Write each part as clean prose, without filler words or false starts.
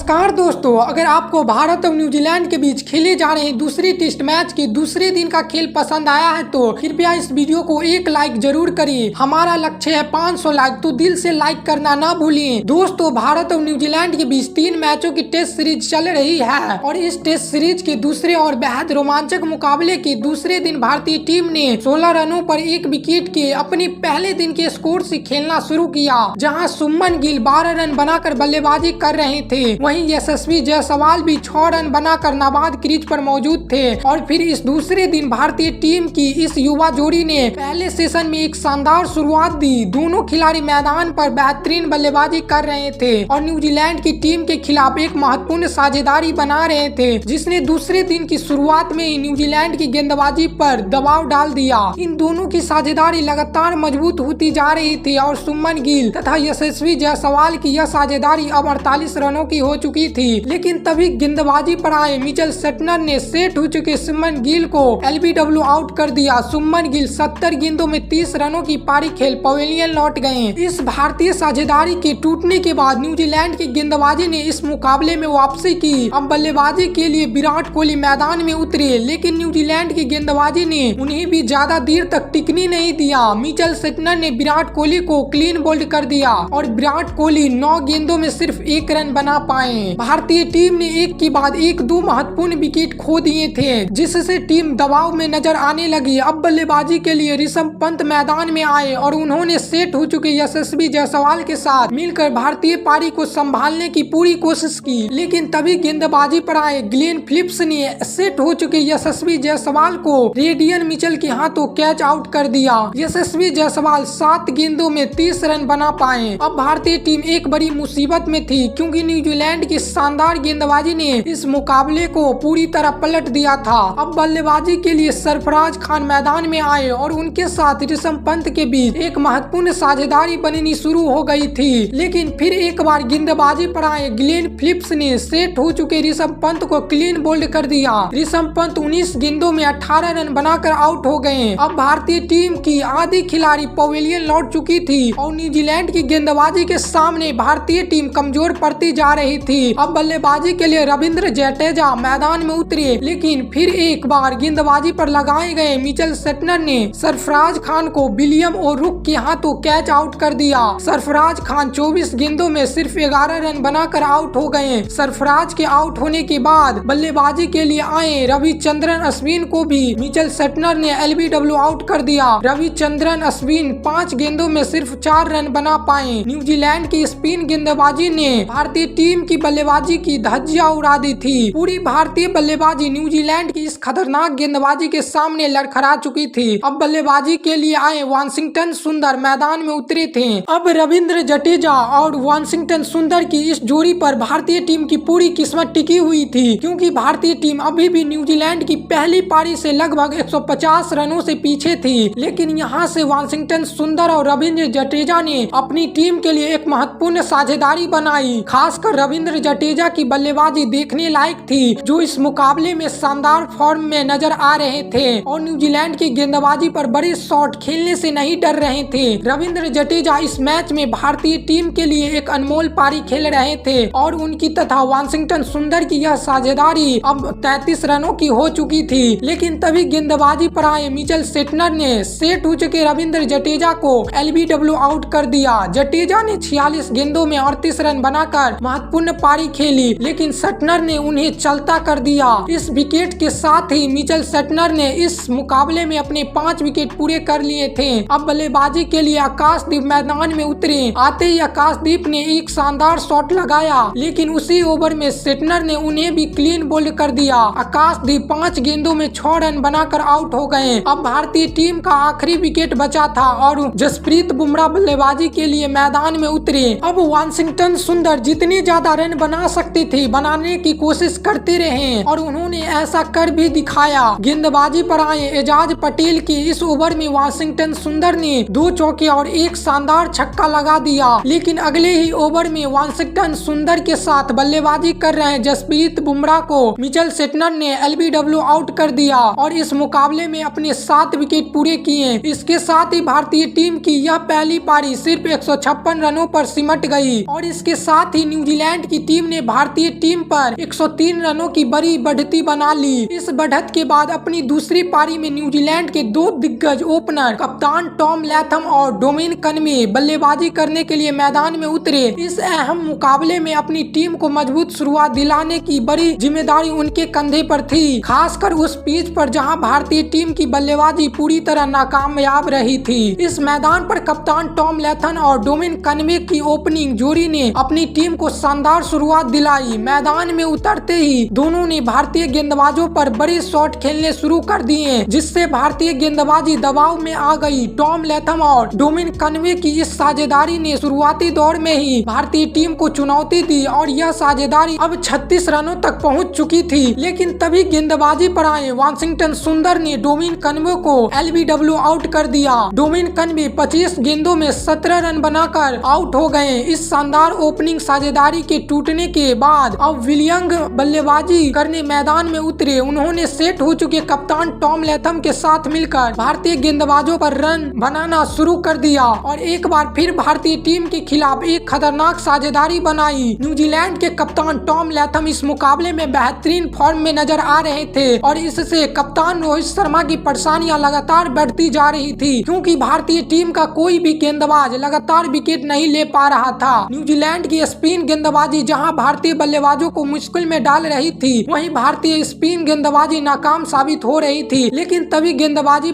नमस्कार दोस्तों, अगर आपको भारत और न्यूजीलैंड के बीच खेले जा रहे दूसरे टेस्ट मैच के दूसरे दिन का खेल पसंद आया है तो कृपया इस वीडियो को एक लाइक जरूर करिए। हमारा लक्ष्य है 500 लाइक, तो दिल से लाइक करना ना भूलिए। दोस्तों, भारत और न्यूजीलैंड के बीच 3 मैचों की टेस्ट सीरीज चल रही है और इस टेस्ट सीरीज के दूसरे और बेहद रोमांचक मुकाबले के दूसरे दिन भारतीय टीम ने 16 रनों पर 1 विकेट के अपने पहले दिन के स्कोर से खेलना शुरू किया, जहां शुभमन गिल 12 रन बनाकर बल्लेबाजी कर रहे थे। वहीं यशस्वी जायसवाल भी 6 रन बनाकर नाबाद क्रीज पर मौजूद थे। और फिर इस दूसरे दिन भारतीय टीम की इस युवा जोड़ी ने पहले सेशन में एक शानदार शुरुआत दी। दोनों खिलाड़ी मैदान पर बेहतरीन बल्लेबाजी कर रहे थे और न्यूजीलैंड की टीम के खिलाफ एक महत्वपूर्ण साझेदारी बना रहे थे, जिसने दूसरे दिन की शुरुआत में ही न्यूजीलैंड की गेंदबाजी पर दबाव डाल दिया। इन दोनों की साझेदारी लगातार मजबूत होती जा रही थी और शुभमन गिल तथा यशस्वी जायसवाल की यह साझेदारी अब 48 रनों की हो चुकी थी। लेकिन तभी गेंदबाजी पर आए मिचेल सेटनर ने सेट हो चुके शुभमन गिल को एलबीडब्ल्यू आउट कर दिया। शुभमन गिल 70 गेंदों में 30 रनों की पारी खेल पवेलियन लौट गए। इस भारतीय साझेदारी के टूटने के बाद न्यूजीलैंड की गेंदबाजी ने इस मुकाबले में वापसी की। अब बल्लेबाजी के लिए विराट कोहली मैदान में उतरे, लेकिन न्यूजीलैंड की गेंदबाजी ने उन्हें भी ज्यादा देर तक टिकने नहीं दिया। मिचेल सेटनर ने विराट कोहली को क्लीन बोल्ड कर दिया और विराट कोहली 9 गेंदों में सिर्फ 1 रन बना पाए। भारतीय टीम ने एक के बाद एक 2 महत्वपूर्ण विकेट खो दिए थे, जिससे टीम दबाव में नजर आने लगी। अब बल्लेबाजी के लिए ऋषभ पंत मैदान में आए और उन्होंने सेट हो चुके यशस्वी जायसवाल के साथ मिलकर भारतीय पारी को संभालने की पूरी कोशिश की। लेकिन तभी गेंदबाजी पर आए ग्लेन फिलिप्स ने सेट हो चुके यशस्वी जायसवाल को रेडियन मिचेल के हाथों कैच आउट कर दिया। यशस्वी जायसवाल 7 गेंदों में 30 रन बना पाए। अब भारतीय टीम एक बड़ी मुसीबत में थी, क्योंकि न्यूजीलैंड की शानदार गेंदबाजी ने इस मुकाबले को पूरी तरह पलट दिया था। अब बल्लेबाजी के लिए सरफराज खान मैदान में आए और उनके साथ ऋषभ पंत के बीच एक महत्वपूर्ण साझेदारी बननी शुरू हो गई थी। लेकिन फिर एक बार गेंदबाजी पर आए ग्लेन फिलिप्स ने सेट हो चुके ऋषभ पंत को क्लीन बोल्ड कर दिया। ऋषभ पंत 19 गेंदों में 18 रन बनाकर आउट हो गए। अब भारतीय टीम की आधी खिलाड़ी पवेलियन लौट चुकी थी और न्यूजीलैंड की गेंदबाजी के सामने भारतीय टीम कमजोर पड़ती जा रही थी। अब बल्लेबाजी के लिए रविंद्र जडेजा मैदान में उतरे, लेकिन फिर एक बार गेंदबाजी पर लगाए गए मिचेल सेटनर ने सरफराज खान को विलियम और रुक के हाथों कैच आउट कर दिया। सरफराज खान 24 गेंदों में सिर्फ 11 रन बनाकर आउट हो गए। सरफराज के आउट होने के बाद बल्लेबाजी के लिए आए रविचंद्रन अश्विन को भी मिचेल सेटनर ने एलबीडब्ल्यू आउट कर दिया। रविचंद्रन अश्विन 5 गेंदों में सिर्फ 4 रन बना पाए। न्यूजीलैंड की स्पिन गेंदबाजी ने भारतीय टीम की बल्लेबाजी की धज्जियां उड़ा दी थी। पूरी भारतीय बल्लेबाजी न्यूजीलैंड की इस खतरनाक गेंदबाजी के सामने लड़खड़ा चुकी थी। अब बल्लेबाजी के लिए आए वाशिंगटन सुंदर मैदान में उतरे थे। अब रविंद्र जडेजा और वाशिंगटन सुंदर की इस जोड़ी पर भारतीय टीम की पूरी किस्मत टिकी हुई थी, क्योंकि भारतीय टीम अभी भी न्यूजीलैंड की पहली पारी से लगभग 150 रनों से पीछे थी। लेकिन यहाँ से वाशिंगटन सुंदर और रविंद्र जडेजा ने अपनी टीम के लिए एक महत्वपूर्ण साझेदारी बनाई। खासकर रविंद्र जडेजा की बल्लेबाजी देखने लायक थी, जो इस मुकाबले में शानदार फॉर्म में नजर आ रहे थे और न्यूजीलैंड की गेंदबाजी पर बड़े शॉट खेलने से नहीं डर रहे थे। रविंद्र जडेजा इस मैच में भारतीय टीम के लिए एक अनमोल पारी खेल रहे थे और उनकी तथा वाशिंगटन सुंदर की यह साझेदारी अब 33 रनों की हो चुकी थी। लेकिन तभी गेंदबाजी पर आए मिचेल सेटनर ने सेट हो चुके रविंद्र जडेजा को एलबीडब्ल्यू आउट कर दिया। जडेजा ने 46 गेंदों में 38 रन बनाकर महत्वपूर्ण पारी खेली, लेकिन सेटनर ने उन्हें चलता कर दिया। इस विकेट के साथ ही मिचेल सेटनर ने इस मुकाबले में अपने 5 विकेट पूरे कर लिए थे। अब बल्लेबाजी के लिए आकाशदीप मैदान में उतरे। आते ही आकाशदीप ने एक शानदार शॉट लगाया, लेकिन उसी ओवर में सेटनर ने उन्हें भी क्लीन बोल्ड कर दिया। आकाशदीप 5 गेंदों में 6 रन बनाकर आउट हो गए। अब भारतीय टीम का आखिरी विकेट बचा था और जसप्रीत बुमराह बल्लेबाजी के लिए मैदान में उतरे। अब वाशिंगटन सुंदर जितने ज्यादा रन बना सकते थे बनाने की कोशिश करते रहे और उन्होंने ऐसा कर भी दिखाया। गेंदबाजी पर आए एजाज पटेल की इस ओवर में वाशिंगटन सुंदर ने 2 चौके और एक शानदार छक्का लगा दिया। लेकिन अगले ही ओवर में वाशिंगटन सुंदर के साथ बल्लेबाजी कर रहे जसप्रीत बुमराह को मिचेल सेटनर ने एलबीडब्ल्यू आउट कर दिया और इस मुकाबले में अपने 7 विकेट पूरे किए। इसके साथ ही भारतीय टीम की यह पहली पारी सिर्फ 156 रनों पर सिमट गई और इसके साथ ही न्यूजीलैंड की की टीम ने भारतीय टीम पर 103 रनों की बड़ी बढ़ती बना ली। इस बढ़त के बाद अपनी दूसरी पारी में न्यूजीलैंड के दो दिग्गज ओपनर कप्तान टॉम लैथम और डोमिन कनवे बल्लेबाजी करने के लिए मैदान में उतरे। इस अहम मुकाबले में अपनी टीम को मजबूत शुरुआत दिलाने की बड़ी जिम्मेदारी उनके कंधे पर थी, खासकर उस पिच पर जहां भारतीय टीम की बल्लेबाजी पूरी तरह नाकामयाब रही थी। इस मैदान पर कप्तान टॉम लैथम और डोमिन कनवे की ओपनिंग जोड़ी ने अपनी टीम को शानदार शुरुआत दिलाई। मैदान में उतरते ही दोनों ने भारतीय गेंदबाजों पर बड़े शॉट खेलने शुरू कर दिए, जिससे भारतीय गेंदबाजी दबाव में आ गई। टॉम लैथम और डोमिन कनवे की इस साझेदारी ने शुरुआती दौर में ही भारतीय टीम को चुनौती दी और यह साझेदारी अब 36 रनों तक पहुंच चुकी थी। लेकिन तभी गेंदबाजी पर आए वाशिंगटन सुंदर ने डोमिन कनवे को एलबीडब्ल्यू आउट कर दिया। डोमिन कनवे 25 गेंदों में 17 रन बनाकर आउट हो गए। इस शानदार ओपनिंग साझेदारी के टूटने के बाद अब विलियंग बल्लेबाजी करने मैदान में उतरे। उन्होंने सेट हो चुके कप्तान टॉम लैथम के साथ मिलकर भारतीय गेंदबाजों पर रन बनाना शुरू कर दिया और एक बार फिर भारतीय टीम के खिलाफ एक खतरनाक साझेदारी बनाई। न्यूजीलैंड के कप्तान टॉम लैथम इस मुकाबले में बेहतरीन फॉर्म में नजर आ रहे थे और इससे कप्तान रोहित शर्मा की परेशानियां लगातार बढ़ती जा रही थी, क्योंकि भारतीय टीम का कोई भी गेंदबाज लगातार विकेट नहीं ले पा रहा था। न्यूजीलैंड की स्पिन गेंदबाजी जहां भारतीय बल्लेबाजों को मुश्किल में डाल रही थी, वहीं भारतीय स्पिन गेंदबाजी नाकाम साबित हो रही थी। लेकिन तभी गेंदबाजी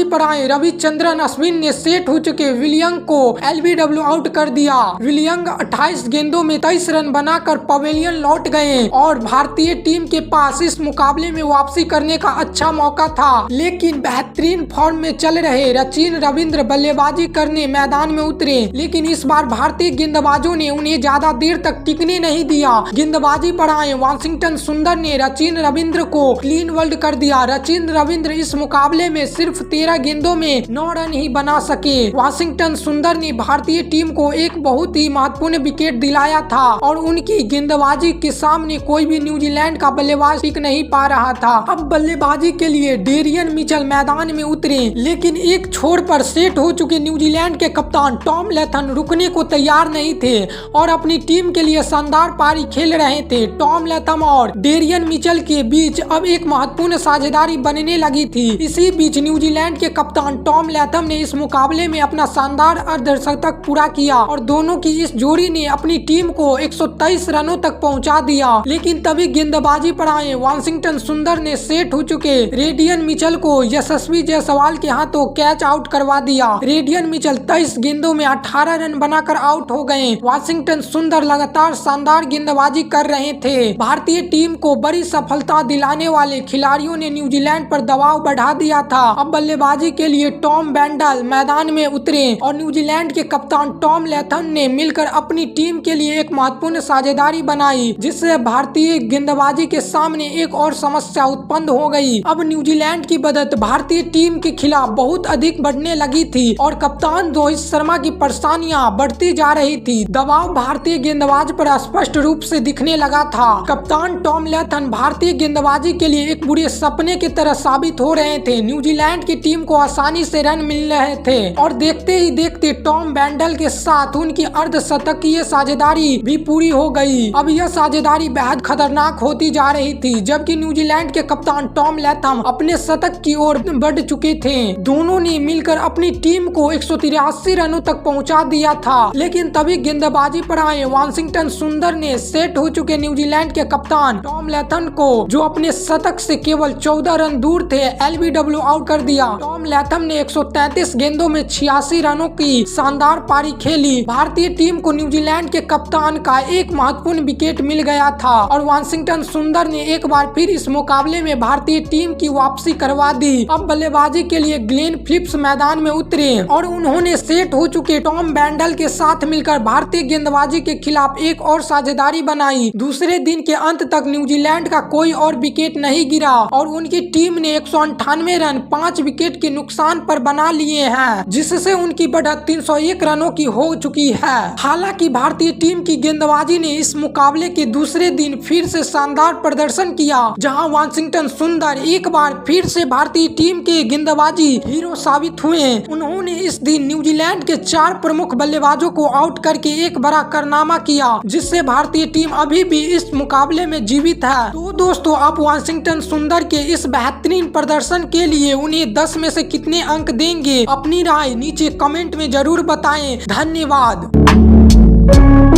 पर आए रविचंद्रन अश्विन ने सेट हो चुके विलियंग को एलबीडब्ल्यू आउट कर दिया। विलियंग 28 गेंदों में 23 रन बनाकर पवेलियन लौट गए और भारतीय टीम के पास इस मुकाबले में वापसी करने का अच्छा मौका था। लेकिन बेहतरीन फॉर्म में चल रहे सचिन रविंद्र बल्लेबाजी करने मैदान में उतरे, लेकिन इस बार भारतीय गेंदबाजों ने उन्हें ज्यादा देर तक टिकने नहीं दिया। गेंदबाजी पर आए वाशिंगटन सुंदर ने सचिन रविंद्र को क्लीन वर्ल्ड कर दिया। सचिन रविंद्र इस मुकाबले में सिर्फ 13 गेंदों में 9 रन ही बना सके। वाशिंगटन सुंदर ने भारतीय टीम को एक बहुत ही महत्वपूर्ण विकेट दिलाया था और उनकी गेंदबाजी के सामने कोई भी न्यूजीलैंड का बल्लेबाज टिक नहीं पा रहा था। अब बल्लेबाजी के लिए डेरियन मिचेल मैदान में उतरे, लेकिन एक छोर पर सेट हो चुके न्यूजीलैंड के कप्तान टॉम लैथम रुकने को तैयार नहीं थे और अपनी टीम के लिए शानदार पारी खेल रहे थे। टॉम लैथम और डेरियन मिचेल के बीच अब एक महत्वपूर्ण साझेदारी बनने लगी थी। इसी बीच न्यूजीलैंड के कप्तान टॉम लैथम ने इस मुकाबले में अपना शानदार अर्धशतक पूरा किया और दोनों की इस जोड़ी ने अपनी टीम को 123 रनों तक पहुंचा दिया। लेकिन तभी गेंदबाजी पर आए वाशिंगटन सुंदर ने सेट हो चुके रेडियन मिचेल को यशस्वी जायसवाल के हाथों कैच आउट करवा दिया। रेडियन मिचेल 23 गेंदों में 18 रन बनाकर आउट हो गए। वाशिंगटन सुंदर लगातार शानदार गेंदबाजी कर रहे थे। भारतीय टीम को बड़ी सफलता दिलाने वाले खिलाड़ियों ने न्यूजीलैंड पर दबाव बढ़ा दिया था। अब बल्लेबाजी के लिए टॉम बैंडल मैदान में उतरे और न्यूजीलैंड के कप्तान टॉम लैथम ने मिलकर अपनी टीम के लिए एक महत्वपूर्ण साझेदारी बनाई, जिससे भारतीय गेंदबाजी के सामने एक और समस्या उत्पन्न हो गई। अब न्यूजीलैंड की बढ़त भारतीय टीम के खिलाफ बहुत अधिक बढ़ने लगी थी और कप्तान रोहित शर्मा की परेशानियां बढ़ती जा रही थी। दबाव भारतीय गेंदबाज पर स्पष्ट रूप से दिखने लगा था। कप्तान टॉम लैथम भारतीय गेंदबाजी के लिए एक बुरे सपने की तरह साबित हो रहे थे। न्यूजीलैंड की टीम को आसानी से रन मिल रहे थे और देखते ही देखते टॉम बैंडल के साथ उनकी अर्धशतकीय साझेदारी भी पूरी हो गई। अब यह साझेदारी बेहद खतरनाक होती जा रही थी, जबकि न्यूजीलैंड के कप्तान टॉम लैथम अपने शतक की ओर बढ़ चुके थे। दोनों ने मिलकर अपनी टीम को 183 रनों तक पहुंचा दिया था। लेकिन तभी गेंदबाजी पर आए वाशिंगटन सुंदर ने सेट हो चुके न्यूजीलैंड के कप्तान टॉम लैथम को, जो अपने शतक से केवल 14 रन दूर थे, एलबीडब्ल्यू आउट कर दिया। टॉम लैथम ने 133 गेंदों में 86 रनों की शानदार पारी खेली। भारतीय टीम को न्यूजीलैंड के कप्तान का एक महत्वपूर्ण विकेट मिल गया था और वाशिंगटन सुंदर ने एक बार फिर इस मुकाबले में भारतीय टीम की वापसी करवा दी। अब बल्लेबाजी के लिए ग्लेन फिलिप्स मैदान में उतरे और उन्होंने सेट हो चुके टॉम बैंडल के साथ मिलकर भारतीय गेंदबाजी के खिलाफ एक और साझेदारी बनाई। दूसरे दिन के अंत तक न्यूजीलैंड का कोई और विकेट नहीं गिरा और उनकी टीम ने 198 रन 5 विकेट के नुकसान पर बना लिए हैं, जिससे उनकी बढ़त 301 रनों की हो चुकी है। हालांकि भारतीय टीम की गेंदबाजी ने इस मुकाबले के दूसरे दिन फिर से शानदार प्रदर्शन किया, जहां वाशिंगटन सुंदर एक बार फिर से भारतीय टीम के गेंदबाजी हीरो साबित हुए। उन्होंने इस दिन न्यूजीलैंड के 4 प्रमुख बल्लेबाजों को आउट करके एक बड़ा कारनामा किया, जिससे भारतीय टीम अभी भी इस मुकाबले में जीवित है। तो दोस्तों, आप वाशिंगटन सुंदर के इस बेहतरीन प्रदर्शन के लिए उन्हें 10 में से कितने अंक देंगे? अपनी राय नीचे कमेंट में जरूर बताएं। धन्यवाद।